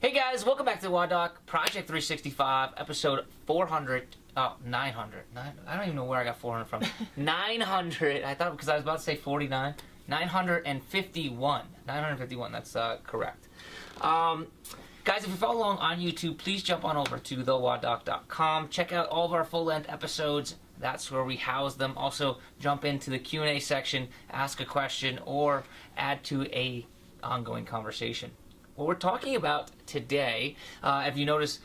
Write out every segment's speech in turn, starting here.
Hey guys, welcome back to WODdoc, Project 365, episode 400, 900. I don't even know where I got 400 from. 900, I thought, because I was about to say 49. 951. 951, that's correct. Guys, if you follow along on YouTube, please jump on over to WODdoc.com. Check out all of our full-length episodes. That's where we house them. Also, jump into the Q&A section, ask a question, or add to a ongoing conversation. What we're talking about today, if you notice,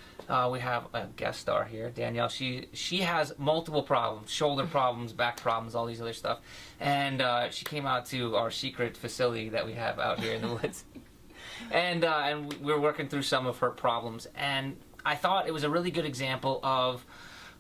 we have a guest star here, Danielle. She has multiple problems, shoulder problems, back problems, all these other stuff. And she came out to our secret facility that we have out here in the woods. And we're working through some of her problems. And I thought it was a really good example of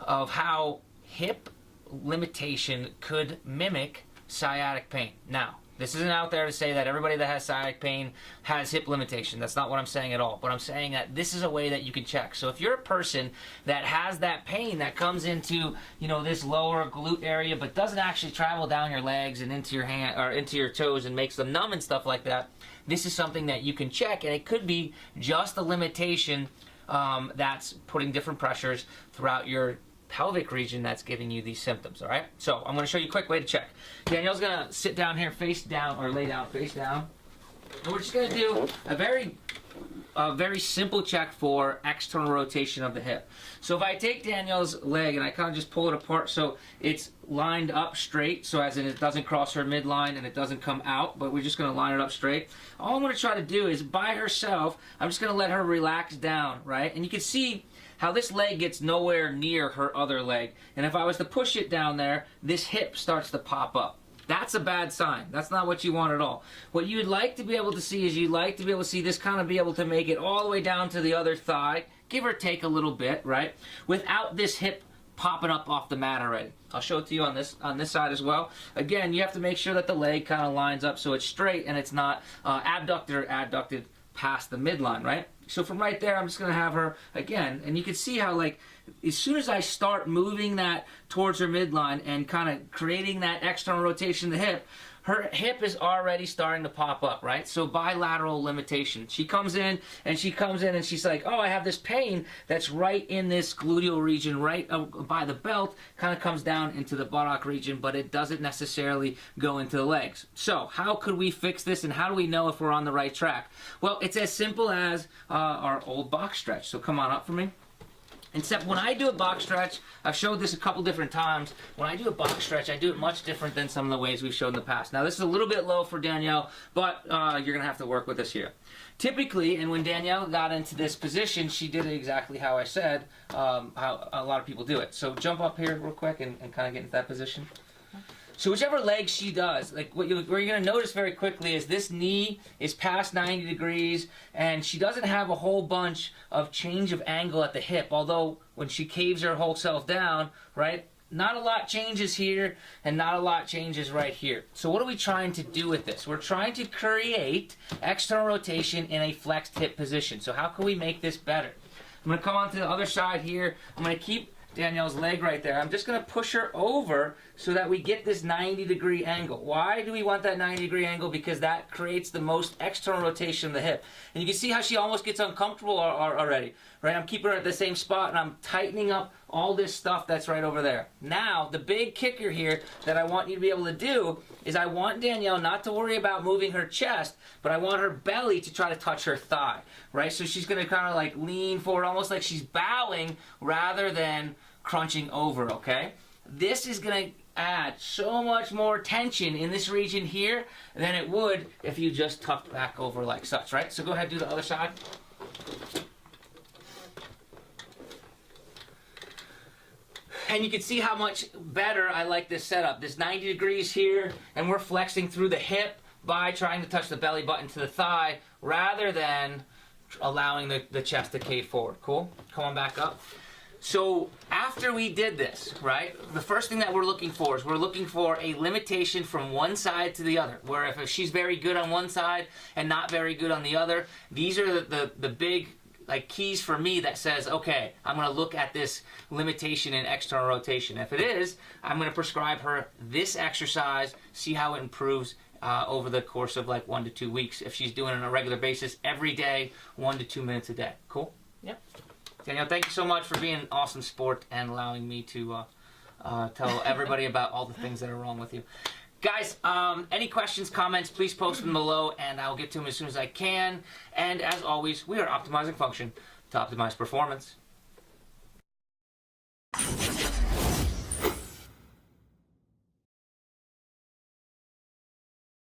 how hip limitation could mimic sciatic pain. Now, this isn't out there to say that everybody that has sciatic pain has hip limitation. That's not what I'm saying at all. But I'm saying that this is a way that you can check. So if you're a person that has that pain that comes into, this lower glute area, but doesn't actually travel down your legs and into your hand or into your toes and makes them numb and stuff like that, this is something that you can check, and it could be just a limitation that's putting different pressures throughout your pelvic region that's giving you these symptoms. All right, so I'm going to show you a quick way to check. Danielle's going to sit down here face down, or lay down face down, and we're just going to do a very simple check for external rotation of the hip. So if I take Danielle's leg and I kind of just pull it apart so it's lined up straight, so as in it doesn't cross her midline and it doesn't come out, but we're just going to line it up straight. All I'm going to try to do is by herself, I'm just going to let her relax down, right? And you can see how this leg gets nowhere near her other leg. And if I was to push it down there, this hip starts to pop up. That's a bad sign. That's not what you want at all. What you'd like to be able to see is you'd like to be able to see this kind of be able to make it all the way down to the other thigh, give or take a little bit, right? Without this hip popping up off the mat already. I'll show it to you on this side as well. Again, you have to make sure that the leg kind of lines up so it's straight and it's not abducted or adducted past the midline, right? So from right there, I'm just going to have her again, and you can see how, like, as soon as I start moving that towards her midline and kind of creating that external rotation of the hip, her hip is already starting to pop up, right? So bilateral limitation. She comes in and she's like, oh, I have this pain that's right in this gluteal region, right by the belt, kind of comes down into the buttock region, but it doesn't necessarily go into the legs. So how could we fix this, and how do we know if we're on the right track? Well, it's as simple as our old box stretch. So come on up for me. Except when I do a box stretch, I've showed this a couple different times. When I do a box stretch, I do it much different than some of the ways we've shown in the past. Now, this is a little bit low for Danielle, but you're going to have to work with this here. Typically, and when Danielle got into this position, she did it exactly how I said, how a lot of people do it. So jump up here real quick and kind of get into that position. So whichever leg she does, like what you're going to notice very quickly is this knee is past 90 degrees, and she doesn't have a whole bunch of change of angle at the hip, although when she caves her whole self down, right, not a lot changes here, and not a lot changes right here. So what are we trying to do with this? We're trying to create external rotation in a flexed hip position. So how can we make this better? I'm going to come on to the other side here. I'm going to keep Danielle's leg right there. I'm just going to push her over so that we get this 90-degree angle. Why do we want that 90-degree angle? Because that creates the most external rotation of the hip. And you can see how she almost gets uncomfortable already, right? I'm keeping her at the same spot, and I'm tightening up all this stuff that's right over there. Now, the big kicker here that I want you to be able to do is I want Danielle not to worry about moving her chest, but I want her belly to try to touch her thigh, right? So she's going to kind of like lean forward, almost like she's bowing rather than crunching over, okay? This is going to add so much more tension in this region here than it would if you just tucked back over like such, right? So go ahead, do the other side. And you can see how much better I like this setup. This 90 degrees here, and we're flexing through the hip by trying to touch the belly button to the thigh rather than allowing the chest to cave forward. Cool? Come on back up. So after we did this, right, the first thing that we're looking for is we're looking for a limitation from one side to the other, where if she's very good on one side and not very good on the other, these are the big like keys for me that says, okay, I'm going to look at this limitation in external rotation. If it is, I'm going to prescribe her this exercise, see how it improves over the course of like 1 to 2 weeks. If she's doing it on a regular basis, every day, 1 to 2 minutes a day. Cool? Yep. Danielle, thank you so much for being an awesome sport and allowing me to tell everybody about all the things that are wrong with you. Guys, any questions, comments, please post them below, and I'll get to them as soon as I can. And as always, we are optimizing function to optimize performance.